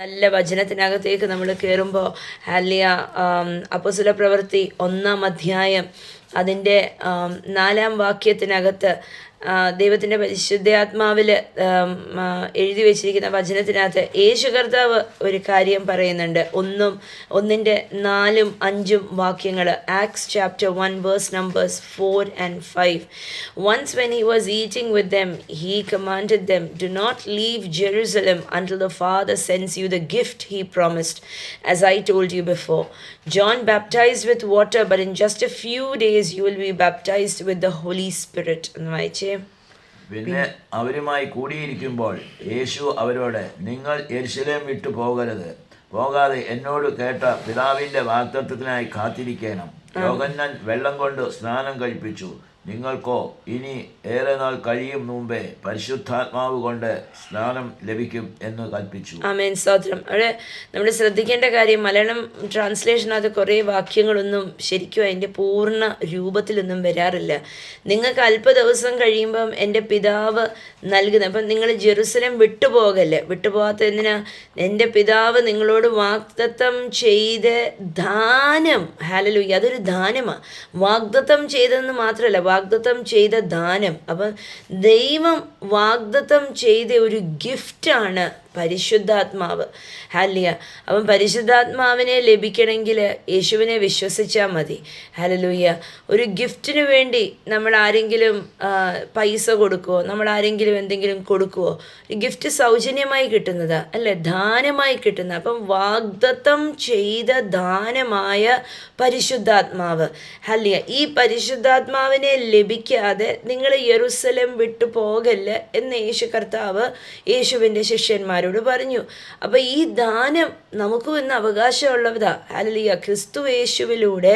നല്ല വചനത്തിനകത്തേക്ക് നമ്മൾ കയറുമ്പോൾ ഹല്ലിയ അപ്പോസ്തല പ്രവൃത്തി 1-ാം അധ്യായം അതിൻ്റെ 4-ാം വാക്യത്തിനകത്ത് ദൈവത്തിൻ്റെ പരിശുദ്ധാത്മാവിൽ എഴുതി വെച്ചിരിക്കുന്ന വചനത്തിനകത്ത് യേശു കർത്താവ് ഒരു കാര്യം പറയുന്നുണ്ട്. 1-ന്റെ 4-ഉം 5-ഉം വാക്യങ്ങൾ. Acts chapter 1 verse numbers 4 and 5. Once when he was eating with them, he commanded them, "Do not leave Jerusalem until the Father sends you the gift he promised, as I told you before. John baptized with water, but in just a few days you will be baptized with the Holy Spirit." എന്ന് വായിച്ചേ. പിന്നെ അവരുമായി കൂടിയിരിക്കുമ്പോൾ യേശു അവരോട്, "നിങ്ങൾ യെരുശലേം വിട്ടു പോകാതെ എന്നോട് കേട്ട പിതാവിൻ്റെ വാഗ്ദത്തത്തിനായി കാത്തിരിക്കണം. യോഹന്നാൻ വെള്ളം കൊണ്ട് സ്നാനം കഴിപ്പിച്ചു, നിങ്ങൾക്കോ ഇനി ഏറെ നാൾ കഴിയും മുമ്പേ പരിശുദ്ധാത്മാവ് കൊണ്ട് സ്നാനം ലഭിക്കും എന്ന് കൽപ്പിച്ചു. ആമേൻ, സ്തോത്രം. അവിടെ നമ്മൾ ശ്രദ്ധിക്കേണ്ട കാര്യം, മലയാളം ട്രാൻസ്ലേഷനകത്ത് കുറേ വാക്യങ്ങളൊന്നും ശരിക്കും അതിൻ്റെ പൂർണ്ണ രൂപത്തിലൊന്നും വരാറില്ല. നിങ്ങൾക്ക് അല്പ ദിവസം കഴിയുമ്പം എൻ്റെ പിതാവ് നൽകുന്നത്, അപ്പം നിങ്ങൾ ജെറുസലേം വിട്ടുപോകാത്ത എന്തിനാ? എൻ്റെ പിതാവ് നിങ്ങളോട് വാഗ്ദത്തം ചെയ്ത് ദാനം, ഹല്ലേലൂയ, അതൊരു ദാനമാണ്. വാഗ്ദത്തം ചെയ്തതെന്ന് മാത്രമല്ല, വാഗ്ദത്തം ചെയ്ത ദാനം. അപ്പം ദൈവം വാഗ്ദത്തം ചെയ്ത ഒരു ഗിഫ്റ്റാണ് പരിശുദ്ധാത്മാവ്. ഹല്ലിയ. അപ്പം പരിശുദ്ധാത്മാവിനെ ലഭിക്കണമെങ്കിൽ യേശുവിനെ വിശ്വസിച്ചാൽ മതി. ഹല്ലേലൂയ. ഒരു ഗിഫ്റ്റിന് വേണ്ടി നമ്മൾ ആരെങ്കിലും പൈസ കൊടുക്കുമോ? നമ്മൾ ആരെങ്കിലും എന്തെങ്കിലും കൊടുക്കുമോ? ഒരു ഗിഫ്റ്റ് സൗജന്യമായി കിട്ടുന്നതാ അല്ലേ? ദാനമായി കിട്ടുന്ന. അപ്പം വാഗ്ദത്തം ചെയ്ത ദാനമായ പരിശുദ്ധാത്മാവ്. ഹല്ലിയ. ഈ പരിശുദ്ധാത്മാവിനെ ലഭിക്കാതെ നിങ്ങൾ യെരുശലേം വിട്ടു പോകല്ല് എന്ന് യേശു കർത്താവ് യേശുവിൻ്റെ ശിഷ്യന്മാർ പറഞ്ഞു. അപ്പൊ ഈ ദാനം നമുക്കും ഇന്ന് അവകാശമുള്ളതാ. ഹല്ലേലൂയ. ക്രിസ്തു യേശുവിലൂടെ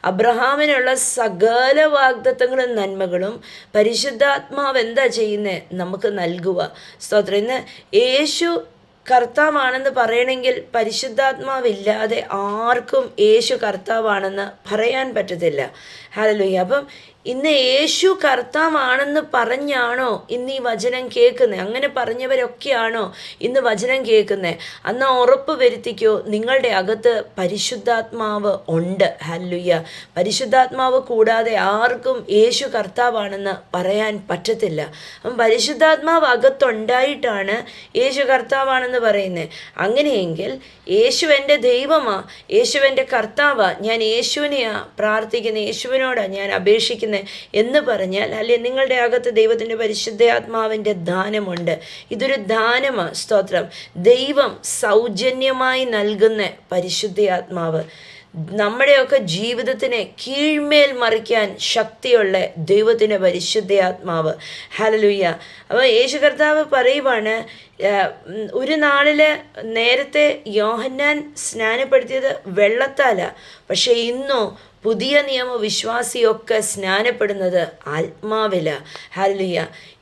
അബ്രഹാമിനുള്ള സകല വാഗ്ദത്തങ്ങളും നന്മകളും പരിശുദ്ധാത്മാവ് എന്താ ചെയ്യുന്നത്? നമുക്ക് നൽകുക. സ്തോത്രം. ഇന്ന് യേശു കർത്താവാണെന്ന് പറയണമെങ്കിൽ പരിശുദ്ധാത്മാവില്ലാതെ ആർക്കും യേശു കർത്താവാണെന്ന് പറയാൻ പറ്റത്തില്ല. ഹല്ലേലൂയ. അപ്പം ഇന്ന് യേശു കർത്താവാണെന്ന് പറഞ്ഞാണോ ഇന്ന് ഈ വചനം കേൾക്കുന്നത്? അങ്ങനെ പറഞ്ഞവരൊക്കെയാണോ ഇന്ന് വചനം കേൾക്കുന്നത്? അന്ന് ഉറപ്പ് വരുത്തിക്കോ, നിങ്ങളുടെ അകത്ത് പരിശുദ്ധാത്മാവ് ഉണ്ട്. ഹല്ലേലൂയ. പരിശുദ്ധാത്മാവ് കൂടാതെ ആർക്കും യേശു കർത്താവാണെന്ന് പറയാൻ പറ്റത്തില്ല. അപ്പം പരിശുദ്ധാത്മാവ് അകത്തുണ്ടായിട്ടാണ് യേശു കർത്താവാണെന്ന് പറയുന്നത്. അങ്ങനെയെങ്കിൽ യേശു എൻ്റെ ദൈവമാ, യേശു എൻ്റെ കർത്താവാ, ഞാൻ യേശുവിനെയാ പ്രാർത്ഥിക്കുന്നത്, യേശുവിനോടാ ഞാൻ അപേക്ഷിക്കുന്നത് എന്ന് പറഞ്ഞാൽ, അല്ലെ, നിങ്ങളുടെ അകത്ത് ദൈവത്തിൻ്റെ പരിശുദ്ധാത്മാവിൻ്റെ ദാനമുണ്ട്. ഇതൊരു ദാനമാണ്. സ്തോത്രം. ദൈവം സൗജന്യമായി നൽകുന്ന പരിശുദ്ധാത്മാവ് നമ്മുടെയൊക്കെ ജീവിതത്തിനെ കീഴ്മേൽ മറിക്കാൻ ശക്തിയുള്ള ദൈവത്തിൻ്റെ പരിശുദ്ധാത്മാവ്. ഹല്ലേലൂയ. അപ്പോൾ യേശു കർത്താവ് പറയുവാണ്, ഒരു നാളിൽ നേരത്തെ യോഹന്നാൻ സ്നാനപ്പെടുത്തിയത് വെള്ളത്താലാണ്, പക്ഷെ ഇന്നോ പുതിയ നിയമ വിശ്വാസിയൊക്കെ സ്നാനപ്പെടുന്നത് ആത്മാവില. ഹല്ലേലൂയ.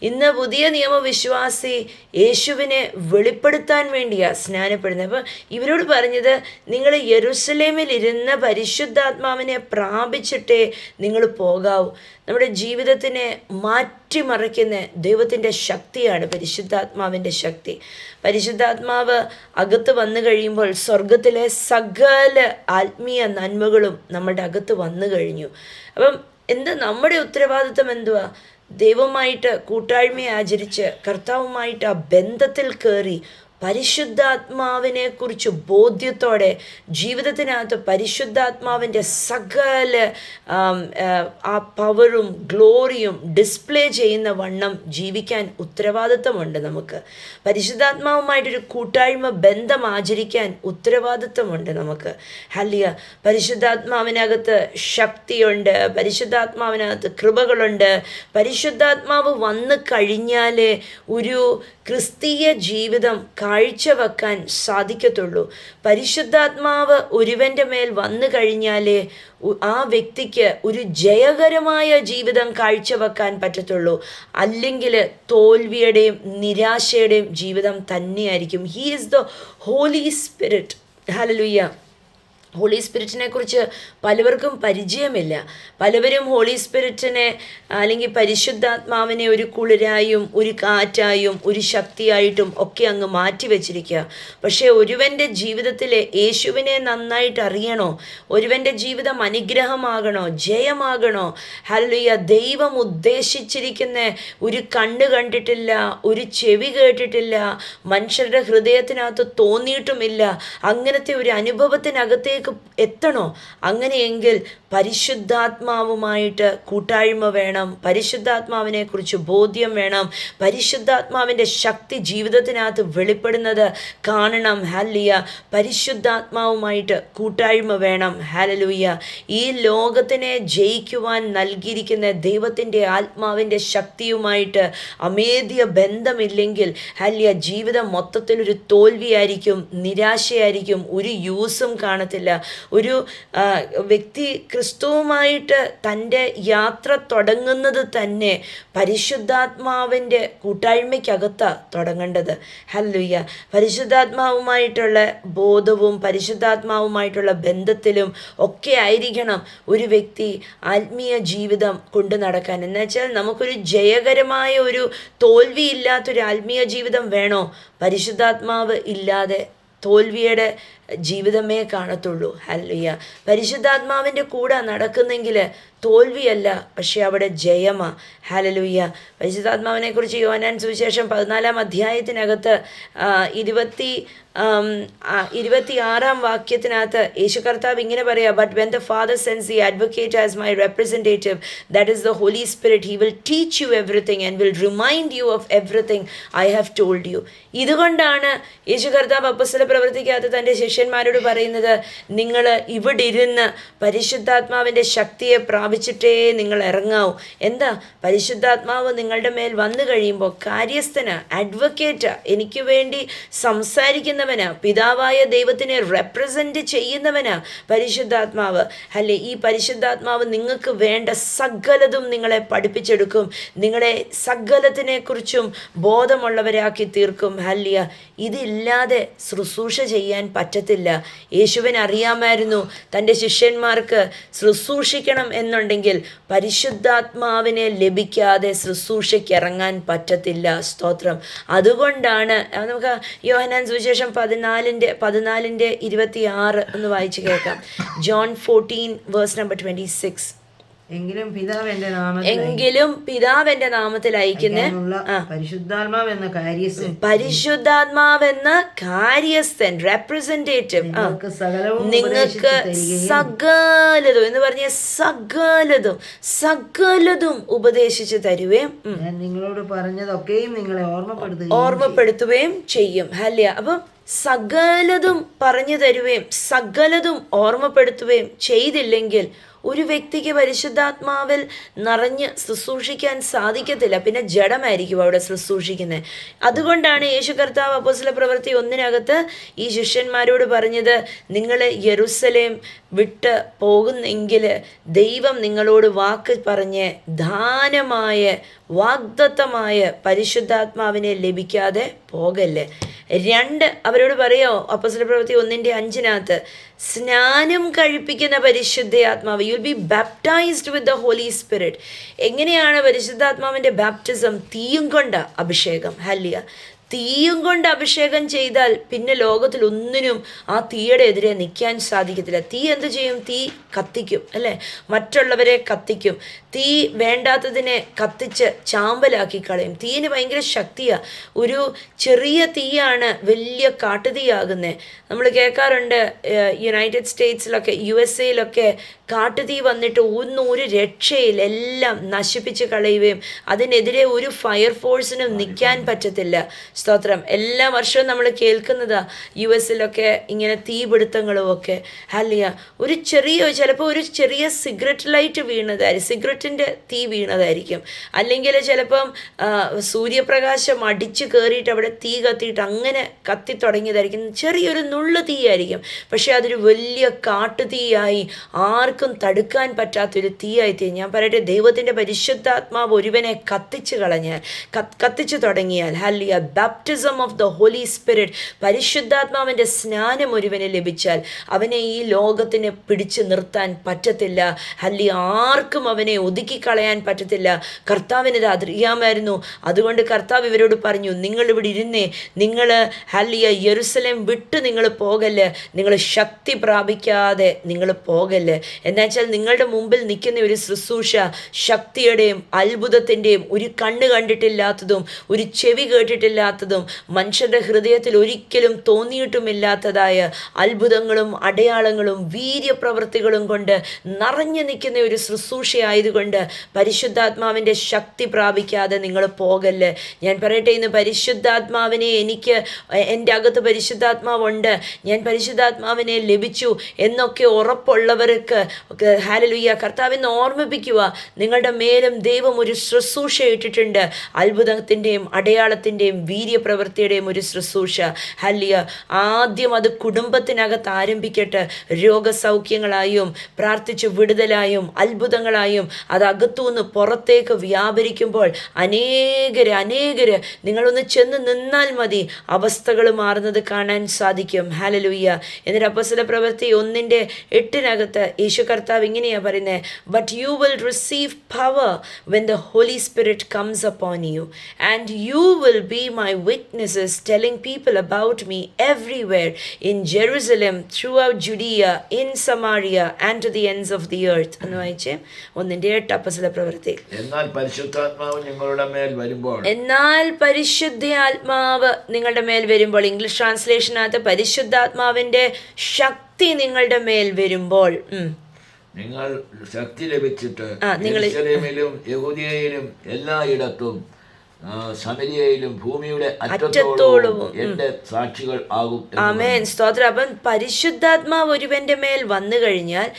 ഇന്ന് പുതിയ നിയമ വിശ്വാസി യേശുവിനെ വെളിപ്പെടുത്താൻ വേണ്ടിയാണ് സ്നാനപ്പെടുന്നത്. അപ്പം ഇവരോട് പറഞ്ഞത്, നിങ്ങൾ യെരുശലേമിൽ ഇരുന്ന പരിശുദ്ധാത്മാവിനെ പ്രാപിച്ചിട്ടേ നിങ്ങൾ പോകാവൂ. നമ്മുടെ ജീവിതത്തിനെ മാറ്റിമറിക്കുന്ന ദൈവത്തിൻ്റെ ശക്തിയാണ് പരിശുദ്ധാത്മാവിൻ്റെ ശക്തി. പരിശുദ്ധാത്മാവ് അകത്ത് വന്നു കഴിയുമ്പോൾ സ്വർഗത്തിലെ സകല ആത്മീയ നന്മകളും നമ്മുടെ അകത്ത് വന്നു കഴിഞ്ഞു. അപ്പം എന്താ നമ്മുടെ ഉത്തരവാദിത്വം? എന്തുവാ? ദൈവമായിട്ട് കൂട്ടായ്മ ആചരിച്ച് കർത്താവുമായിട്ട് ആ ബന്ധത്തിൽ കയറി പരിശുദ്ധാത്മാവിനെ കുറിച്ച് ബോധ്യത്തോടെ ജീവിതത്തിനകത്ത് പരിശുദ്ധാത്മാവിൻ്റെ സകല ആ പവറും ഗ്ലോറിയും ഡിസ്പ്ലേ ചെയ്യുന്ന വണ്ണം ജീവിക്കാൻ ഉത്തരവാദിത്വമുണ്ട് നമുക്ക്. പരിശുദ്ധാത്മാവുമായിട്ടൊരു കൂട്ടായ്മ ബന്ധം ആചരിക്കാൻ ഉത്തരവാദിത്വമുണ്ട് നമുക്ക്. ഹല്ലേലൂയ. പരിശുദ്ധാത്മാവിനകത്ത് ശക്തിയുണ്ട്, പരിശുദ്ധാത്മാവിനകത്ത് കൃപകളുണ്ട്. പരിശുദ്ധാത്മാവ് വന്നു കഴിഞ്ഞാൽ ഒരു ക്രിസ്തീയ ജീവിതം കാഴ്ചവെക്കാൻ സാധിക്കത്തുള്ളൂ. പരിശുദ്ധാത്മാവ് ഒരുവൻ്റെ മേൽ വന്നു കഴിഞ്ഞാലേ ആ വ്യക്തിക്ക് ഒരു ജയകരമായ ജീവിതം കാഴ്ചവെക്കാൻ പറ്റത്തുള്ളൂ. അല്ലെങ്കിൽ തോൽവിയുടെയും നിരാശയുടെയും ജീവിതം തന്നെയായിരിക്കും. He is the holy spirit. Hallelujah. Holy സ്പിരിറ്റിനെ കുറിച്ച് പലവർക്കും പരിചയമില്ല. പലവരും ഹോളി സ്പിരിറ്റിനെ അല്ലെങ്കിൽ പരിശുദ്ധാത്മാവിനെ ഒരു കുളിരായും ഒരു കാറ്റായും ഒരു ശക്തിയായിട്ടും ഒക്കെ അങ്ങ് മാറ്റി വെച്ചിരിക്കുക. പക്ഷേ ഒരുവൻ്റെ ജീവിതത്തിൽ യേശുവിനെ നന്നായിട്ട് അറിയണോ, ഒരുവൻ്റെ ജീവിതം അനുഗ്രഹമാകണോ, ജയമാകണോ, ഹല്ലേലൂയ, ദൈവം ഉദ്ദേശിച്ചിരിക്കുന്ന ഒരു കണ്ണ് കണ്ടിട്ടില്ല, ഒരു ചെവി കേട്ടിട്ടില്ല, മനുഷ്യരുടെ ഹൃദയത്തിനകത്ത് തോന്നിയിട്ടുമില്ല, അങ്ങനത്തെ ഒരു അനുഭവത്തിനകത്തേക്ക് എത്തണോ? അങ്ങനെയെങ്കിൽ പരിശുദ്ധാത്മാവുമായിട്ട് കൂട്ടായ്മ വേണം, പരിശുദ്ധാത്മാവിനെ കുറിച്ച് ബോധ്യം വേണം, പരിശുദ്ധാത്മാവിൻ്റെ ശക്തി ജീവിതത്തിനകത്ത് വെളിപ്പെടുന്നത് കാണണം. ഹല്ലേലൂയ, പരിശുദ്ധാത്മാവുമായിട്ട് കൂട്ടായ്മ വേണം. ഹല്ലേലൂയ, ഈ ലോകത്തിനെ ജയിക്കുവാൻ നൽകിയിരിക്കുന്ന ദൈവത്തിൻ്റെ ആത്മാവിൻ്റെ ശക്തിയുമായിട്ട് അമേദ്യ ബന്ധമില്ലെങ്കിൽ ഹല്ലേലൂയ, ജീവിതം മൊത്തത്തിലൊരു തോൽവിയായിരിക്കും, നിരാശയായിരിക്കും, ഒരു യൂസും കാണത്തില്ല. ഒരു വ്യക്തി ക്രിസ്തുവുമായിട്ട് തൻ്റെ യാത്ര തുടങ്ങുന്നത് തന്നെ പരിശുദ്ധാത്മാവിൻ്റെ കൂട്ടായ്മയ്ക്കകത്താണ് തുടങ്ങേണ്ടത്. ഹല്ലേലൂയ, പരിശുദ്ധാത്മാവുമായിട്ടുള്ള ബോധവും പരിശുദ്ധാത്മാവുമായിട്ടുള്ള ബന്ധത്തിലും ഒക്കെ ആയിരിക്കണം ഒരു വ്യക്തി ആത്മീയ ജീവിതം കൊണ്ടു നടക്കാൻ. എന്നുവെച്ചാൽ നമുക്കൊരു ജയകരമായ ഒരു തോൽവിയില്ലാത്തൊരു ആത്മീയ ജീവിതം വേണോ? പരിശുദ്ധാത്മാവ് ഇല്ലാതെ തോൽവിയുടെ ജീവിതമേ കാണത്തുള്ളൂ. ഹല്ലേലൂയ, പരിശുദ്ധാത്മാവിൻ്റെ കൂടെ നടക്കുന്നെങ്കിൽ തോൽവിയല്ല, പക്ഷെ അവിടെ ജയമാ. ഹല്ലേലൂയ, പരിശുദ്ധാത്മാവിനെ കുറിച്ച് യോഹന്നാൻ സുവിശേഷം 14-ാം അധ്യായത്തിനകത്ത് 26-ാം വാക്യത്തിനകത്ത് യേശു കർത്താവ് ഇങ്ങനെ പറയാം, but when the father sends the advocate as my representative, that is the holy spirit, he will teach you everything and will remind you of everything I have told you. ഇതുകൊണ്ടാണ് യേശു കർത്താവ് അപ്പോസ്തല പ്രവൃത്തിക്കകത്ത് തൻ്റെ ശിഷ്യന്മാരോട് പറയുന്നത്, നിങ്ങൾ ഇവിടെ ഇരുന്ന് പരിശുദ്ധാത്മാവിൻ്റെ ശക്തിയെ പ്രാപിച്ചിട്ടേ നിങ്ങൾ ഇറങ്ങാവൂ. എന്താ? പരിശുദ്ധാത്മാവ് നിങ്ങളുടെ മേൽ വന്നു കഴിയുമ്പോൾ കാര്യസ്ഥന, അഡ്വക്കേറ്റ്, എനിക്ക് വേണ്ടി സംസാരിക്കുന്നവനാ, പിതാവായ ദൈവത്തിനെ റെപ്രസെൻറ്റ് ചെയ്യുന്നവനാ പരിശുദ്ധാത്മാവ്. അല്ലേ, ഈ പരിശുദ്ധാത്മാവ് നിങ്ങൾക്ക് വേണ്ട സകലതും നിങ്ങളെ പഠിപ്പിച്ചെടുക്കും, നിങ്ങളെ സകലത്തിനെക്കുറിച്ചും ബോധമുള്ളവരാക്കി തീർക്കും. ഹല്ലേലൂയ, ഇതില്ലാതെ ശുശ്രൂഷ ചെയ്യാൻ പറ്റത്തില്ല. യേശുവിന് അറിയാമായിരുന്നു തൻ്റെ ശിഷ്യന്മാർക്ക് ശുശ്രൂഷിക്കണം എന്നുണ്ടെങ്കിൽ പരിശുദ്ധാത്മാവിനെ ലഭിക്കാതെ ശുശ്രൂഷയ്ക്ക് ഇറങ്ങാൻ പറ്റത്തില്ല. സ്തോത്രം. അതുകൊണ്ടാണ് നമുക്ക് യോഹന്നാൻ സുവിശേഷം 14-26 ഒന്ന് വായിച്ച് കേൾക്കാം. ജോൺ 14:26. എങ്കിലും പിതാവ് എന്റെ നാമത്തിൽ അയക്കുന്ന പരിശുദ്ധാത്മാവെന്ന കാര്യസ്ഥൻ, റെപ്രസെന്റേറ്റീവ്, നിങ്ങൾക്ക് സകലതും എന്ന് പറഞ്ഞ സകലതും ഉപദേശിച്ചു തരുകയും നിങ്ങളോട് പറഞ്ഞതൊക്കെയും നിങ്ങളെ ഓർമ്മപ്പെടുത്തുകയും ചെയ്യും. ഹല്ലേലൂയ. അപ്പം സകലതും പറഞ്ഞു തരുകയും സകലതും ഓർമ്മപ്പെടുത്തുകയും ചെയ്തില്ലെങ്കിൽ ഒരു വ്യക്തിക്ക് പരിശുദ്ധാത്മാവിൽ നിറഞ്ഞ് ശുശ്രൂഷിക്കാൻ സാധിക്കത്തില്ല. പിന്നെ ജഡമായിരിക്കും അവിടെ ശുശ്രൂഷിക്കുന്നത്. അതുകൊണ്ടാണ് യേശു കർത്താവ് അപ്പോസ്തല പ്രവൃത്തി 1-നകത്ത് ഈ ശിഷ്യന്മാരോട് പറഞ്ഞത്, നിങ്ങൾ യെരൂശലേം വിട്ട് പോകുന്നെങ്കിൽ ദൈവം നിങ്ങളോട് വാക്ക് പറഞ്ഞ് ദാനമായ വാഗ്ദത്തമായ പരിശുദ്ധാത്മാവിനെ ലഭിക്കാതെ പോകല്ലേ. 2 അവരോട് പറയോ, അപ്പോസ്തല പ്രവൃത്തി 1:5 സ്നാനം കഴിപ്പിക്കുന്ന പരിശുദ്ധാത്മാവ്, you will be baptized with the holy spirit. എങ്ങനെയാണ് പരിശുദ്ധാത്മാവിൻ്റെ ബാപ്റ്റിസം? തീയും കൊണ്ട അഭിഷേകം. ഹല്ലേലൂയ, തീയും കൊണ്ട് അഭിഷേകം ചെയ്താൽ പിന്നെ ലോകത്തിൽ ഒന്നിനും ആ തീയുടെ എതിരെ നിൽക്കാൻ സാധിക്കത്തില്ല. തീ എന്ത് ചെയ്യും? തീ കത്തിക്കും, അല്ലേ? മറ്റുള്ളവരെ കത്തിക്കും. തീ വേണ്ടാത്തതിനെ കത്തിച്ച് ചാമ്പലാക്കി കളയും. തീയിന് ഭയങ്കര ശക്തിയാണ്. ഒരു ചെറിയ തീയാണ് വലിയ കാട്ടുതീയാകുന്നത്. നമ്മൾ കേൾക്കാറുണ്ട് യുണൈറ്റഡ് സ്റ്റേറ്റ്സിലൊക്കെ USA-യിലൊക്കെ കാട്ടുതീ വന്നിട്ട് ഒരു രക്ഷയിൽ എല്ലാം നശിപ്പിച്ച് കളയുകയും അതിനെതിരെ ഒരു ഫയർഫോഴ്സിനും നിൽക്കാൻ പറ്റത്തില്ല. സ്തോത്രം. എല്ലാ വർഷവും നമ്മൾ കേൾക്കുന്നതാ US-ലൊക്കെ ഇങ്ങനെ തീപിടുത്തങ്ങളും ഒക്കെ. ഹല്ലേലൂയ. ചിലപ്പോൾ ഒരു ചെറിയ സിഗരറ്റ് ലൈറ്റ് വീണതായിരിക്കും, സിഗരറ്റ് കാറ്റിൻ്റെ തീ വീണതായിരിക്കും, അല്ലെങ്കിൽ ചിലപ്പം സൂര്യപ്രകാശം അടിച്ചു കയറിയിട്ട് അവിടെ തീ കത്തിയിട്ട് അങ്ങനെ കത്തി തുടങ്ങിയതായിരിക്കും. ചെറിയൊരു നുള്ളു തീയായിരിക്കും, പക്ഷേ അതൊരു വലിയ കാട്ടുതീയായി ആർക്കും തടുക്കാൻ പറ്റാത്തൊരു തീയായി തീ. ഞാൻ പറയട്ടെ, ദൈവത്തിൻ്റെ പരിശുദ്ധാത്മാവ് ഒരുവനെ കത്തിച്ചു കളഞ്ഞാൽ, കത്തിച്ചു തുടങ്ങിയാൽ, ഹല്ലിയ, baptism of the holy spirit, പരിശുദ്ധാത്മാവിൻ്റെ സ്നാനം ഒരുവന് ലഭിച്ചാൽ അവനെ ഈ ലോകത്തിന് പിടിച്ചു നിർത്താൻ പറ്റത്തില്ല. ഹല്ലിയ, ആർക്കും അവനെ ഒതുക്കിക്കളയാൻ പറ്റത്തില്ല. കർത്താവിനിത് അറിയാമായിരുന്നു. അതുകൊണ്ട് കർത്താവ് ഇവരോട് പറഞ്ഞു, നിങ്ങളിവിടെ ഇരുന്നേ, നിങ്ങൾ ഹല്ലിയ യെരുസലേം വിട്ട് നിങ്ങൾ പോകല്ല്, നിങ്ങൾ ശക്തി പ്രാപിക്കാതെ നിങ്ങൾ പോകല്ല്. എന്നുവെച്ചാൽ നിങ്ങളുടെ മുമ്പിൽ നിൽക്കുന്ന ഒരു ശുശ്രൂഷ ശക്തിയുടെയും അത്ഭുതത്തിൻ്റെയും, ഒരു കണ്ണ് കണ്ടിട്ടില്ലാത്തതും ഒരു ചെവി കേട്ടിട്ടില്ലാത്തതും മനുഷ്യരുടെ ഹൃദയത്തിൽ ഒരിക്കലും തോന്നിയിട്ടുമില്ലാത്തതായ അത്ഭുതങ്ങളും അടയാളങ്ങളും വീര്യപ്രവൃത്തികളും കൊണ്ട് നിറഞ്ഞു നിൽക്കുന്ന ഒരു ശുശ്രൂഷയായതുകൊണ്ട് പരിശുദ്ധാത്മാവിൻ്റെ ശക്തി പ്രാപിക്കാതെ നിങ്ങൾ പോകല്ല്. ഞാൻ പറയട്ടെ, ഇന്ന് പരിശുദ്ധാത്മാവിനെ എൻ്റെ അകത്ത് പരിശുദ്ധാത്മാവുണ്ട്, ഞാൻ പരിശുദ്ധാത്മാവിനെ ലഭിച്ചു എന്നൊക്കെ ഉറപ്പുള്ളവർക്ക് ഹല്ലേലൂയ, കർത്താവിനെ ഓർമ്മിപ്പിക്കുക, നിങ്ങളുടെ മേലും ദൈവം ഒരു ശുശ്രൂഷ ഇട്ടിട്ടുണ്ട്. അത്ഭുതത്തിൻ്റെയും അടയാളത്തിൻ്റെയും വീര്യപ്രവൃത്തിയുടെയും ഒരു ശുശ്രൂഷ. ഹല്ലേലൂയ, ആദ്യം അത് കുടുംബത്തിനകത്ത് ആരംഭിക്കട്ടെ. രോഗസൗഖ്യങ്ങളായും പ്രാർത്ഥിച്ചു വിടുതലായും അത്ഭുതങ്ങളായും അത് അകത്തുനിന്ന് പുറത്തേക്ക് വ്യാപരിക്കുമ്പോൾ അനേകര് നിങ്ങളൊന്ന് ചെന്ന് നിന്നാൽ മതി, അവസ്ഥകൾ മാറുന്നത് കാണാൻ സാധിക്കും. ഹല്ലേലൂയ. എന്നിട്ട് അപ്പോസ്തല പ്രവൃത്തി 1:8 യേശു കർത്താവ് ഇങ്ങനെയാണ് പറയുന്നത്, but you will receive power when the holy spirit comes upon you and you will be my witnesses telling people about me everywhere in Jerusalem, throughout Judea, in Samaria and to the ends of the earth. എന്ന് വായിച്ചേ 1:8 അപ്പോസ്തല പ്രവൃത്തി. എന്നാൽ പരിശുദ്ധാത്മാവ് നിങ്ങളുടെ മേൽ വരുമ്പോൾ, എന്നാൽ പരിശുദ്ധാത്മാവ് നിങ്ങളുടെ മേൽ വരുമ്പോൾ, ഇംഗ്ലീഷ് ട്രാൻസ്ലേഷനകത്ത് പരിശുദ്ധാത്മാവിൻ്റെ ശക്തി നിങ്ങളുടെ മേൽ വരുമ്പോൾ, നിങ്ങൾ ശക്തി ലഭിച്ചിട്ട് യെരൂശലേമിലും യഹൂദിയയിലും എല്ലായിടത്തും ശമരിയയിലും ഭൂമിയുടെ അറ്റത്തോളവും എന്റെ സാക്ഷികൾ ആകും. ആമേൻ, സ്തോത്രം. അപ്പം പരിശുദ്ധാത്മാവ് ഒരുവന്റെ മേൽ വന്നു കഴിഞ്ഞാൽ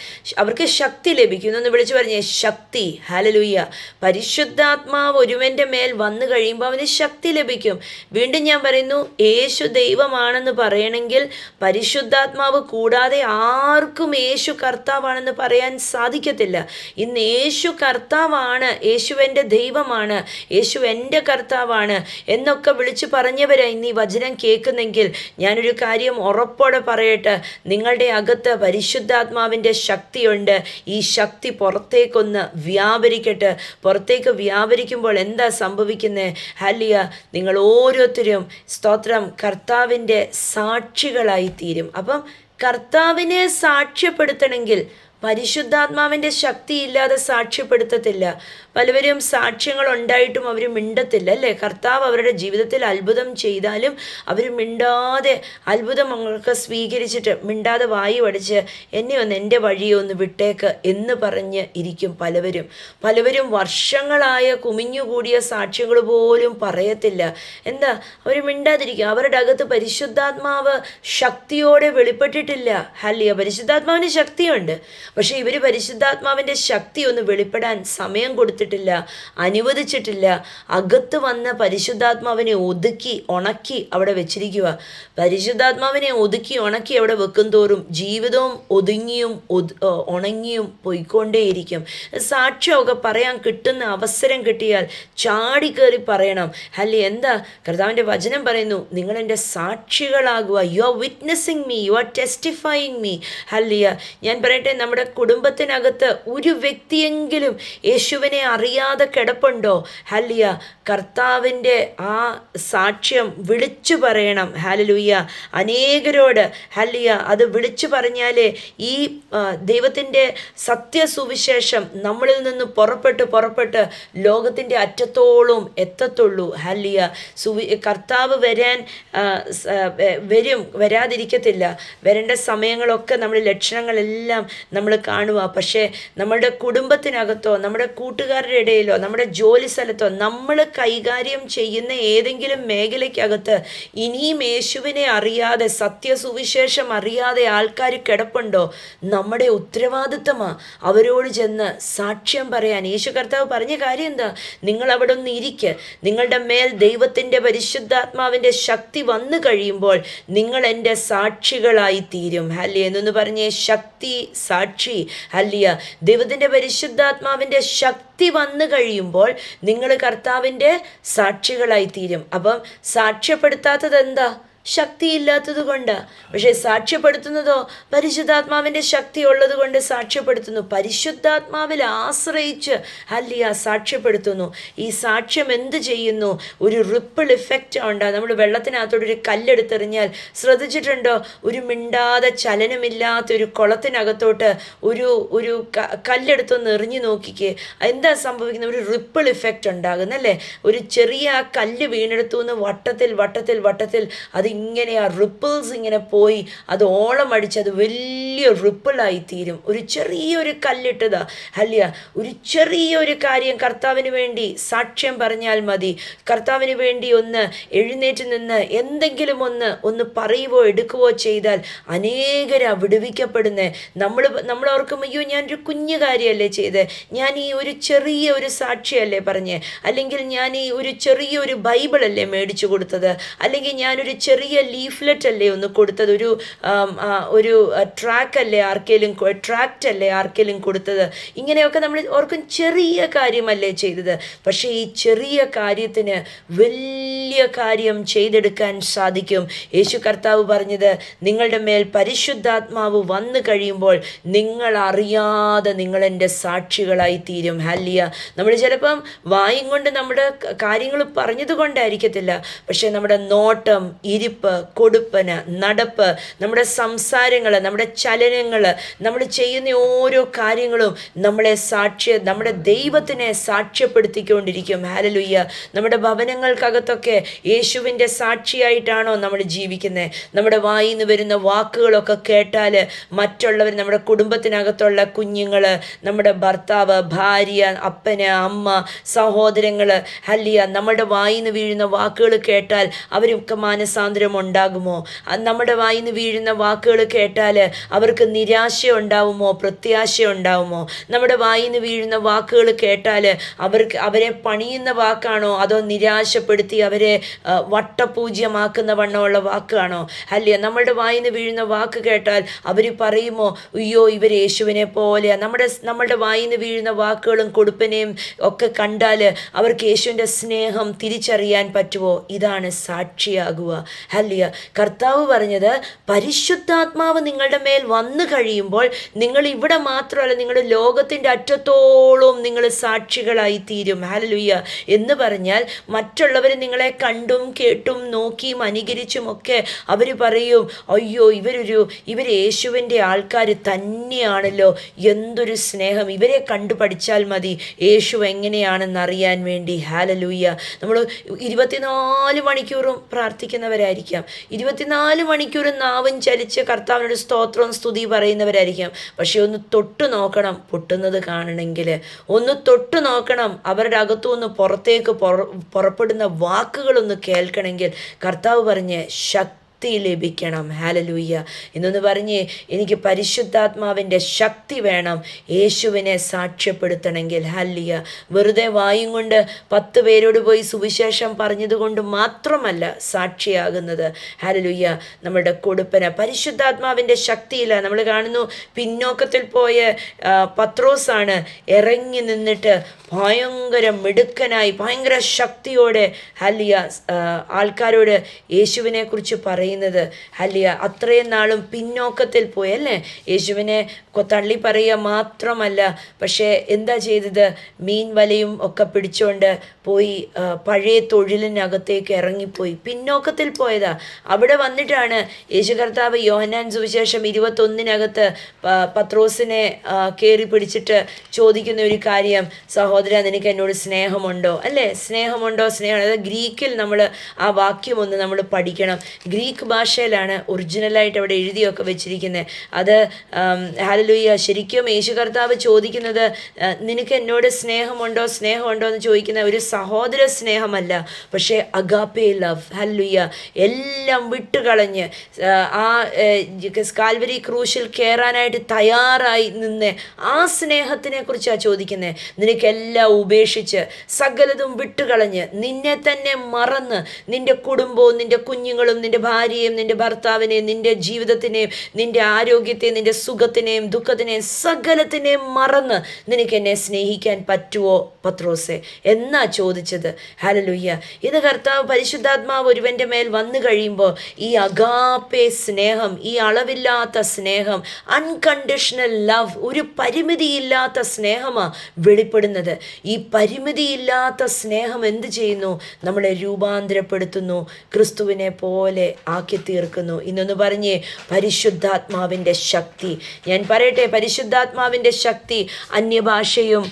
അവർക്ക് ശക്തി ലഭിക്കും. എന്ന് വിളിച്ചു പറഞ്ഞേ, ശക്തി. ഹല്ലേലൂയ. പരിശുദ്ധാത്മാവ് ഒരുവന്റെ മേൽ വന്നു കഴിയുമ്പോൾ അവന് ശക്തി ലഭിക്കും. വീണ്ടും ഞാൻ പറയുന്നു, യേശു ദൈവമാണെന്ന് പറയണമെങ്കിൽ പരിശുദ്ധാത്മാവ് കൂടാതെ ആർക്കും യേശു കർത്താവാണെന്ന് പറയാൻ സാധിക്കത്തില്ല. ഇന്ന് യേശു കർത്താവാണ്, യേശു എൻ്റെ ദൈവമാണ്, യേശു എൻ്റെ കർത്താവാണ് എന്നൊക്കെ വിളിച്ചു പറഞ്ഞവരെ ഇന്ന് ഈ വചനം കേൾക്കുന്നെങ്കിൽ ഞാനൊരു കാര്യം ഉറപ്പോടെ പറയട്ടെ, നിങ്ങളുടെ അകത്ത് പരിശുദ്ധാത്മാവിൻ്റെ ശക്തിയുണ്ട്. ഈ ശക്തി പുറത്തേക്കൊന്ന് വ്യാപരിക്കട്ടെ. പുറത്തേക്ക് വ്യാപരിക്കുമ്പോൾ എന്താ സംഭവിക്കുന്നത്? ഹല്ലേലൂയ, നിങ്ങൾ ഓരോരുത്തരും സ്തോത്രം കർത്താവിൻ്റെ സാക്ഷികളായി തീരും. അപ്പം കർത്താവിനെ സാക്ഷ്യപ്പെടുത്തണമെങ്കിൽ പരിശുദ്ധാത്മാവിൻ്റെ ശക്തിയില്ലാതെ സാക്ഷ്യപ്പെടുത്തത്തില്ല. പലവരും സാക്ഷ്യങ്ങൾ ഉണ്ടായിട്ടും അവർ മിണ്ടത്തില്ല, അല്ലേ? കർത്താവ് അവരുടെ ജീവിതത്തിൽ അത്ഭുതം ചെയ്താലും അവർ മിണ്ടാതെ, അത്ഭുതം അവർക്ക് സ്വീകരിച്ചിട്ട് മിണ്ടാതെ വായി അടിച്ച് എന്നെ ഒന്ന് എൻ്റെ വഴിയെ ഒന്ന് വിട്ടേക്ക് എന്ന് പറഞ്ഞ് ഇരിക്കും പലവരും വർഷങ്ങളായ കുമിഞ്ഞുകൂടിയ സാക്ഷ്യങ്ങൾ പോലും പറയത്തില്ല. എന്താ? അവർ മിണ്ടാതിരിക്കുക. അവരുടെ അകത്ത് പരിശുദ്ധാത്മാവ് ശക്തിയോടെ വെളിപ്പെട്ടിട്ടില്ല. ഹല്ലേലൂയ. പരിശുദ്ധാത്മാവിന് ശക്തിയുണ്ട്, പക്ഷെ ഇവർ പരിശുദ്ധാത്മാവിൻ്റെ ശക്തി ഒന്ന് വെളിപ്പെടാൻ സമയം കൊടുത്തിട്ടില്ല, അനുവദിച്ചിട്ടില്ല. അകത്ത് വന്ന പരിശുദ്ധാത്മാവിനെ ഒതുക്കി ഉണക്കി അവിടെ വെച്ചിരിക്കുക. പരിശുദ്ധാത്മാവിനെ ഒതുക്കി ഉണക്കി അവിടെ വെക്കും തോറും ജീവിതവും ഒതുങ്ങിയും ഉണങ്ങിയും പോയിക്കൊണ്ടേയിരിക്കും. സാക്ഷ്യമൊക്കെ പറയാൻ കിട്ടുന്ന അവസരം കിട്ടിയാൽ ചാടിക്കേറി പറയണം. അല്ലേ? എന്താ കർത്താവിൻ്റെ വചനം പറയുന്നു, നിങ്ങൾ എൻ്റെ സാക്ഷികളാകുക. You are witnessing me, you are testifying me. Hallelujah. ഞാൻ പറയട്ടെ, നമ്മുടെ കുടുംബത്തിനകത്ത് ഒരു വ്യക്തിയെങ്കിലും യേശുവിനെ അറിയാതെ കിടപ്പുണ്ടോ? ഹല്ലേലൂയ. കർത്താവിൻ്റെ ആ സാക്ഷ്യം വിളിച്ചു പറയണം. ഹല്ലേലൂയ. അനേകരോട് ഹല്ലേലൂയ അത് വിളിച്ചു പറഞ്ഞാലേ ഈ ദൈവത്തിൻ്റെ സത്യസുവിശേഷം നമ്മളിൽ നിന്ന് പുറപ്പെട്ട് ലോകത്തിൻ്റെ അറ്റത്തോളം എത്തത്തുള്ളൂ. ഹല്ലേലൂയ. കർത്താവ് വരാതിരിക്കത്തില്ല. വരേണ്ട സമയങ്ങളൊക്കെ നമ്മൾ ലക്ഷണങ്ങളെല്ലാം നമ്മൾ കാണുക. പക്ഷേ നമ്മുടെ കുടുംബത്തിനകത്തോ നമ്മുടെ കൂട്ടുകാരുടെ ഇടയിലോ നമ്മുടെ ജോലി സ്ഥലത്തോ നമ്മൾ കൈകാര്യം ചെയ്യുന്ന ഏതെങ്കിലും മേഖലയ്ക്കകത്ത് ഇനിയും യേശുവിനെ അറിയാതെ, സത്യസുവിശേഷം അറിയാതെ ആൾക്കാർ കിടപ്പുണ്ടോ? നമ്മുടെ ഉത്തരവാദിത്തമാണ് അവരോട് ചെന്ന് സാക്ഷ്യം പറയാൻ. യേശു കർത്താവ് പറഞ്ഞ കാര്യം എന്താ? നിങ്ങൾ അവിടെ ഒന്ന് ഇരിക്ക്, നിങ്ങളുടെ മേൽ ദൈവത്തിൻ്റെ പരിശുദ്ധാത്മാവിൻ്റെ ശക്തി വന്നു കഴിയുമ്പോൾ നിങ്ങൾ എൻ്റെ സാക്ഷികളായി തീരും. ഹല്ലേലൂയ എന്നൊന്ന് പറഞ്ഞേ, ശക്തി, സാക്ഷി. ഹല്ലേലൂയ. ദൈവത്തിൻ്റെ പരിശുദ്ധാത്മാവിൻ്റെ ശക്തി വന്നു കഴിയുമ്പോൾ നിങ്ങൾ കർത്താവിൻ്റെ സാക്ഷികളായി തീരും. അപ്പം സാക്ഷ്യപ്പെടുത്താത്തത് എന്താ? ശക്തിയില്ലാത്തത് കൊണ്ടാണ്. പക്ഷേ സാക്ഷ്യപ്പെടുത്തുന്നതോ പരിശുദ്ധാത്മാവിൻ്റെ ശക്തി ഉള്ളത് കൊണ്ട് സാക്ഷ്യപ്പെടുത്തുന്നു. പരിശുദ്ധാത്മാവിൽ ആശ്രയിച്ച് ഹല്ലേലൂയ സാക്ഷ്യപ്പെടുത്തുന്നു. ഈ സാക്ഷ്യം എന്ത് ചെയ്യുന്നു? ഒരു റിപ്പിൾ ഇഫക്റ്റ് ഉണ്ടാകും. നമ്മൾ വെള്ളത്തിനകത്തോടൊരു കല്ലെടുത്തെറിഞ്ഞാൽ ശ്രദ്ധിച്ചിട്ടുണ്ടോ? ഒരു മിണ്ടാതെ ചലനമില്ലാത്തൊരു കുളത്തിനകത്തോട്ട് ഒരു കല്ലെടുത്തൊന്ന് എറിഞ്ഞു നോക്കിക്കേ, എന്താ സംഭവിക്കുന്നത്? ഒരു റിപ്പിൾ ഇഫക്റ്റ് ഉണ്ടാകുന്നല്ലേ? ഒരു ചെറിയ ആ കല്ല് വീണെടുത്തു നിന്ന് വട്ടത്തിൽ വട്ടത്തിൽ വട്ടത്തിൽ അതിങ്ങനെ ആ റിപ്പിൾസ് ഇങ്ങനെ പോയി അത് ഓളം അടിച്ച് അത് വലിയ റിപ്പിളായി തീരും. ഒരു ചെറിയൊരു കല്ലിട്ടതാ. ഹല്ലേലൂയ. ഒരു ചെറിയൊരു കാര്യം കർത്താവിന് വേണ്ടി സാക്ഷ്യം പറഞ്ഞാൽ മതി. കർത്താവിന് വേണ്ടി ഒന്ന് എഴുന്നേറ്റ് നിന്ന് എന്തെങ്കിലും ഒന്ന് പറയുവോ എടുക്കുകയോ ചെയ്താൽ അനേകരാ വിടുവിക്കപ്പെടുന്നേ. നമ്മൾ ഓർക്കും, അയ്യോ ഞാനൊരു കുഞ്ഞു കാര്യമല്ലേ ചെയ്തേ, ഞാൻ ഈ ഒരു ചെറിയ ഒരു സാക്ഷിയല്ലേ പറഞ്ഞേ, അല്ലെങ്കിൽ ഞാൻ ഈ ഒരു ചെറിയൊരു ബൈബിളല്ലേ മേടിച്ചു കൊടുത്തത്, അല്ലെങ്കിൽ ഞാനൊരു ചെറിയ ലീഫ്ലെറ്റ് അല്ലേ ഒന്ന് കൊടുത്തത്, ഒരു ട്രാക്റ്റ് അല്ലേ ആർക്കെങ്കിലും കൊടുത്തത്. ഇങ്ങനെയൊക്കെ നമ്മൾ ഓർക്കും ചെറിയ കാര്യമല്ലേ ചെയ്തത്. പക്ഷേ ഈ ചെറിയ കാര്യത്തിന് വലിയ കാര്യം ചെയ്തെടുക്കാൻ സാധിക്കും. യേശു കർത്താവ് പറഞ്ഞത്, നിങ്ങളുടെ മേൽ പരിശുദ്ധാത്മാവ് വന്നു കഴിയുമ്പോൾ നിങ്ങൾ അറിയാതെ നിങ്ങൾ എൻ്റെ സാക്ഷികളായി തീരും. ഹല്ലേലൂയ. നമ്മൾ ചിലപ്പം വായും കൊണ്ട് നമ്മുടെ കാര്യങ്ങൾ പറഞ്ഞത് കൊണ്ടായിരിക്കത്തില്ല, പക്ഷേ നമ്മുടെ നോട്ടം, ഇരിപ്പ്, കൊടുപ്പന, നടപ്പ്, നമ്മുടെ സംസാരങ്ങൾ, നമ്മുടെ ചലനങ്ങൾ, നമ്മൾ ചെയ്യുന്ന ഓരോ കാര്യങ്ങളും നമ്മുടെ ദൈവത്തിനെ സാക്ഷ്യപ്പെടുത്തിക്കൊണ്ടിരിക്കും. ഹല്ലേലൂയ. നമ്മുടെ ഭവനങ്ങൾക്കകത്തൊക്കെ യേശുവിൻ്റെ സാക്ഷിയായിട്ടാണോ നമ്മൾ ജീവിക്കുന്നത്? നമ്മുടെ വായിൽ നിന്ന് വരുന്ന വാക്കുകളൊക്കെ കേട്ടാൽ മറ്റുള്ളവർ, നമ്മുടെ കുടുംബത്തിനകത്തുള്ള കുഞ്ഞുങ്ങൾ, നമ്മുടെ ഭർത്താവ്, ഭാര്യ, അപ്പന്, അമ്മ, സഹോദരങ്ങൾ, ഹല്ലേലൂയ, നമ്മുടെ വായിൽ നിന്ന് വീഴുന്ന വാക്കുകൾ കേട്ടാൽ അവരൊക്കെ മാനസാന്തരം ഉണ്ടാകുമോ? നമ്മുടെ വായിൽ നിന്ന് വീഴുന്ന വാക്കുകൾ കേട്ടാൽ അവർക്ക് നിരാശ ഉണ്ടാവുമോ? പ്രത്യാശ ഉണ്ടാവുമോ? നമ്മുടെ വായിൽ നിന്ന് വീഴുന്ന വാക്കുകൾ കേട്ടാൽ അവരെ പണിയുന്ന വാക്കാണോ, അതോ നിരാശപ്പെടുത്തി അവരെ വട്ടപൂജ്യമാക്കുന്ന വണ്ണമുള്ള വാക്കാണോ? ഹല്ലേലൂയ. നമ്മുടെ വായിൽ നിന്ന് വീഴുന്ന വാക്ക് കേട്ടാൽ അവർ പറയുമോ, അയ്യോ ഇവർ യേശുവിനെ പോലെയാണ്? നമ്മുടെ വായിൽ നിന്ന് വീഴുന്ന വാക്കുകളും കൊടുപ്പനെയും ഒക്കെ കണ്ടാൽ അവർക്ക് യേശുവിൻ്റെ സ്നേഹം തിരിച്ചറിയാൻ പറ്റുമോ? ഇതാണ് സാക്ഷിയാകുക. ഹല്ലേലൂയ. കർത്താവ് പറഞ്ഞത്, പരിശുദ്ധാത്മാവ് നിങ്ങളുടെ മേൽ വന്നു കഴിയുമ്പോൾ നിങ്ങൾ ഇവിടെ മാത്രമല്ല, നിങ്ങളുടെ ലോകത്തിൻ്റെ അറ്റത്തോളം നിങ്ങൾ സാക്ഷികളായി തീരും. ഹല്ലേലൂയ. എന്ന് പറഞ്ഞാൽ മറ്റുള്ളവർ നിങ്ങളെ കണ്ടും കേട്ടും നോക്കിയും അനുകരിച്ചുമൊക്കെ അവർ പറയും, അയ്യോ ഇവർ യേശുവിൻ്റെ ആൾക്കാർ തന്നെയാണല്ലോ, എന്തൊരു സ്നേഹം, ഇവരെ കണ്ടു പഠിച്ചാൽ മതി യേശു എങ്ങനെയാണെന്ന് അറിയാൻ വേണ്ടി. ഹല്ലേലൂയ. നമ്മൾ 24 മണിക്കൂറും പ്രാർത്ഥിക്കുന്നവരായിരിക്കാം, 24 മണിക്കൂറും നാവും ചലിച്ച് കർത്താവിനോട് സ്തോത്രവും സ്തുതി പറയുന്നവരായിരിക്കാം. പക്ഷെ ഒന്ന് തൊട്ട് നോക്കണം, പൊട്ടുന്നത് കാണണമെങ്കിൽ ഒന്ന് തൊട്ട് നോക്കണം, അവരുടെ അകത്തുനിന്ന് പുറത്തേക്ക് പുറപ്പെടുന്ന വാക്കുകളൊന്ന് കേൾക്കണമെങ്കിൽ കർത്താവ് പറഞ്ഞ് ശക്തി ലഭിക്കണം. ഹല്ലേലൂയ. എന്നൊന്ന് പറഞ്ഞേ, എനിക്ക് പരിശുദ്ധാത്മാവിൻ്റെ ശക്തി വേണം യേശുവിനെ സാക്ഷ്യപ്പെടുത്തണമെങ്കിൽ. ഹല്ലേലൂയ. വെറുതെ വായും കൊണ്ട് 10 പേരോട് പോയി സുവിശേഷം പറഞ്ഞതുകൊണ്ട് മാത്രമല്ല സാക്ഷിയാകുന്നത്. ഹല്ലേലൂയ. നമ്മുടെ കൊടുപ്പന പരിശുദ്ധാത്മാവിൻ്റെ ശക്തിയില്ല. നമ്മൾ കാണുന്നു, പിന്നോക്കത്തിൽ പോയ പത്രോസാണ് ഇറങ്ങി നിന്നിട്ട് ഭയങ്കര മിടുക്കനായി ഭയങ്കര ശക്തിയോടെ ഹല്ലേലൂയ ആൾക്കാരോട് യേശുവിനെ കുറിച്ച് പറയുന്നത്. ഹല്ലേലൂയ. അത്രയും നാളും പിന്നോക്കത്തിൽ പോയി അല്ലേ, യേശുവിനെ തള്ളി പറയുക മാത്രമല്ല, പക്ഷേ എന്താ ചെയ്തത്? മീൻ വലയും ഒക്കെ പിടിച്ചുകൊണ്ട് പോയി പഴയ തൊഴിലിനകത്തേക്ക് ഇറങ്ങിപ്പോയി, പിന്നോക്കത്തിൽ പോയതാ. അവിടെ വന്നിട്ടാണ് യേശു കർത്താവ് യോഹന്നാൻ സുവിശേഷം 21 പത്രോസിനെ കയറി പിടിച്ചിട്ട് ചോദിക്കുന്ന ഒരു കാര്യം, സഹോദര നിനക്ക് എന്നോട് സ്നേഹമുണ്ടോ? അല്ലേ, സ്നേഹമുണ്ടോ? സ്നേഹം, അതായത് ഗ്രീക്കിൽ നമ്മൾ ആ വാക്യമൊന്ന് നമ്മൾ പഠിക്കണം. ഗ്രീക്ക് ഗ്രീക്ക് ഭാഷയിലാണ് ഒറിജിനലായിട്ട് അവിടെ എഴുതിയൊക്കെ വെച്ചിരിക്കുന്നത്. അത് ഹല്ലേലൂയ, ശരിക്കും യേശു കർത്താവ് ചോദിക്കുന്നത് നിനക്ക് എന്നോട് സ്നേഹമുണ്ടോ എന്ന് ചോദിക്കുന്ന ഒരു സഹോദര സ്നേഹമല്ല, പക്ഷേ അഗാപ്പേ ലവ്. ഹല്ലേലൂയ, എല്ലാം വിട്ടുകളഞ്ഞ് ആ കാൽവരി ക്രൂശിൽ കയറാനായിട്ട് തയ്യാറായി നിന്ന് ആ സ്നേഹത്തിനെ കുറിച്ചാണ് ചോദിക്കുന്നത്. നിനക്കെല്ലാം ഉപേക്ഷിച്ച് സകലതും വിട്ടുകളഞ്ഞ് നിന്നെ തന്നെ മറന്ന് നിന്റെ കുടുംബവും നിന്റെ കുഞ്ഞുങ്ങളും നിന്റെ ഭാര്യയും നിന്റെ ഭർത്താവിനെയും നിന്റെ ജീവിതത്തിനെയും നിന്റെ ആരോഗ്യത്തെയും നിന്റെ സുഖത്തിനെയും ദുഃഖത്തിനെയും സകലത്തിനെയും മറന്ന് നിനക്ക് എന്നെ സ്നേഹിക്കാൻ പറ്റുമോ പത്രോസെ എന്നാ ചോദിച്ചത്. ഹല്ലേലൂയ, ഇത് കർത്താവ് പരിശുദ്ധാത്മാവ് ഒരുവൻ്റെ മേൽ വന്നു കഴിയുമ്പോൾ ഈ അഗാപ്പേ സ്നേഹം, ഈ അളവില്ലാത്ത സ്നേഹം, അൺകണ്ടീഷണൽ ലവ്, ഒരു പരിമിതിയില്ലാത്ത സ്നേഹമാണ് വെളിപ്പെടുന്നത്. ഈ പരിമിതിയില്ലാത്ത സ്നേഹം എന്ത് ചെയ്യുന്നു? നമ്മളെ രൂപാന്തരപ്പെടുത്തുന്നു, ക്രിസ്തുവിനെ പോലെ ആക്കി തീർക്കുന്നു. ഇന്നൊന്ന് പറഞ്ഞേ, പരിശുദ്ധാത്മാവിൻ്റെ ശക്തി. ഞാൻ പറയട്ടെ, പരിശുദ്ധാത്മാവിൻ്റെ ശക്തി അന്യഭാഷയും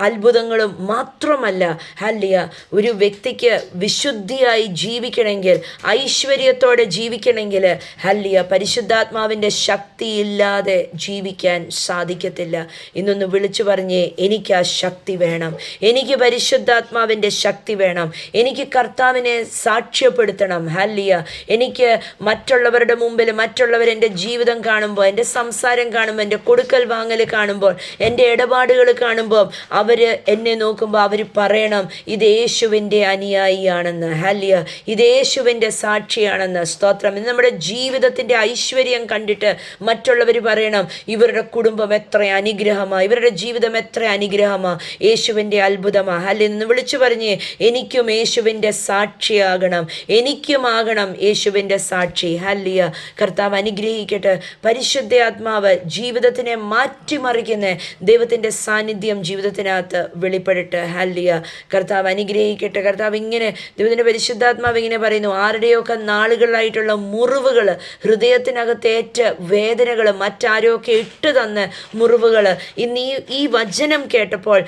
അത്ഭുതങ്ങളും മാത്രമല്ല. ഹല്ലേലൂയ, ഒരു വ്യക്തിക്ക് വിശുദ്ധിയായി ജീവിക്കണമെങ്കിൽ, ഐശ്വര്യത്തോടെ ജീവിക്കണമെങ്കിൽ, ഹല്ലേലൂയ, പരിശുദ്ധാത്മാവിൻ്റെ ശക്തിയില്ലാതെ ജീവിക്കാൻ സാധിക്കത്തില്ല. ഇന്നൊന്ന് വിളിച്ചു പറഞ്ഞേ, എനിക്ക് ആ ശക്തി വേണം, എനിക്ക് പരിശുദ്ധാത്മാവിൻ്റെ ശക്തി വേണം, എനിക്ക് കർത്താവിനെ സാക്ഷ്യപ്പെടുത്തണം. ഹല്ലേലൂയ, എനിക്ക് മറ്റുള്ളവരുടെ മുമ്പിൽ, മറ്റുള്ളവരെൻ്റെ ജീവിതം കാണുമ്പോൾ, എൻ്റെ സംസാരം കാണുമ്പോൾ, എൻ്റെ കൊടുക്കൽ വാങ്ങൽ കാണുമ്പോൾ, എൻ്റെ ഇടപാടുകൾ കാണുമ്പോൾ അവർ എന്നെ നോക്കുമ്പോൾ അവർ പറയണം ഇത് യേശുവിൻ്റെ അനുയായിയാണെന്ന്. ഹല്ലേലൂയ, ഇത് യേശുവിൻ്റെ സാക്ഷിയാണെന്ന്. സ്തോത്രം. ഇത് നമ്മുടെ ജീവിതത്തിൻ്റെ ഐശ്വര്യം കണ്ടിട്ട് മറ്റുള്ളവർ പറയണം ഇവരുടെ കുടുംബം എത്ര അനുഗ്രഹമാണ്, ഇവരുടെ ജീവിതം എത്ര അനുഗ്രഹമാണ്, യേശുവിൻ്റെ അത്ഭുതമാണ്. ഹല്ലേലൂയ, എന്ന് വിളിച്ചു പറഞ്ഞേ, എനിക്കും യേശുവിൻ്റെ സാക്ഷിയാകണം, എനിക്കുമാകണം യേശുവിൻ്റെ സാക്ഷി. ഹല്ലേലൂയ, കർത്താവ് അനുഗ്രഹിക്കട്ടെ. പരിശുദ്ധാത്മാവ് ജീവിതത്തിനെ മാറ്റിമറിക്കുന്ന ദൈവത്തിൻ്റെ സാന്നിധ്യം ജീവിതത്തിനകത്ത് വെളിപ്പെടട്ടെ. ഹല്ലേലൂയ, കർത്താവ് അനുഗ്രഹിക്കട്ടെ. കർത്താവ് ഇങ്ങനെ, ദൈവത്തിൻ്റെ പരിശുദ്ധാത്മാവ് ഇങ്ങനെ പറയുന്നു, ആരുടെയൊക്കെ നാളുകളായിട്ടുള്ള മുറിവുകൾ, ഹൃദയത്തിനകത്തേറ്റ വേദനകൾ, മറ്റാരൊക്കെ ഇട്ട് തന്ന മുറിവുകൾ, ഇന്ന് ഈ വചനം കേട്ടപ്പോൾ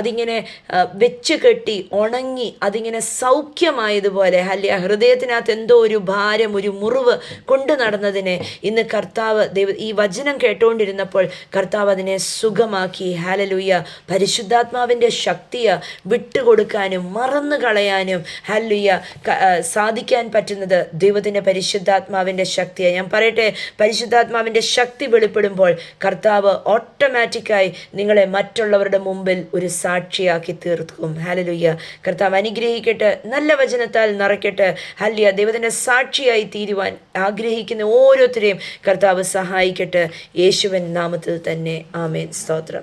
അതിങ്ങനെ വെച്ച് കെട്ടി ഉണങ്ങി അതിങ്ങനെ സൗഖ്യമായതുപോലെ. ഹല്ലേലൂയ, ഹൃദയത്തിനകത്ത് എന്തോ ഒരു ഭാരം, ഒരു മുറിവ് കൊണ്ടു നടന്നതിനെ ഇന്ന് കർത്താവ് ഈ വചനം കേട്ടുകൊണ്ടിരുന്നപ്പോൾ കർത്താവ് അതിനെ സുഖമാക്കി. ഹല്ലേലൂയ, പരിശുദ്ധാത്മാവിൻ്റെ ശക്തിയെ വിട്ടുകൊടുക്കാനും മറന്നു കളയാനും ഹല്ലേലൂയ സാധിക്കാൻ പറ്റുന്നത് ദൈവത്തിൻ്റെ പരിശുദ്ധാത്മാവിൻ്റെ ശക്തിയാണ്. ഞാൻ പറയട്ടെ, പരിശുദ്ധാത്മാവിൻ്റെ ശക്തി വെളിപ്പെടുമ്പോൾ കർത്താവ് ഓട്ടോമാറ്റിക്കായി നിങ്ങളെ മറ്റുള്ളവരുടെ മുമ്പിൽ ഒരു സാക്ഷിയാക്കി തീർക്കും. ഹല്ലേലൂയ, കർത്താവ് അനുഗ്രഹിക്കട്ടെ, നല്ല വചനത്താൽ നിറയ്ക്കട്ടെ. ഹല്ലേലൂയ, ദൈവത്തിൻ്റെ സാക്ഷിയായി തീരുവാൻ ആഗ്രഹിക്കുന്ന ഓരോരുത്തരെയും കർത്താവ് സഹായിക്കട്ടെ. യേശുവിൻ നാമത്തിൽ തന്നെ. ആമേൻ. സ്തോത്രം.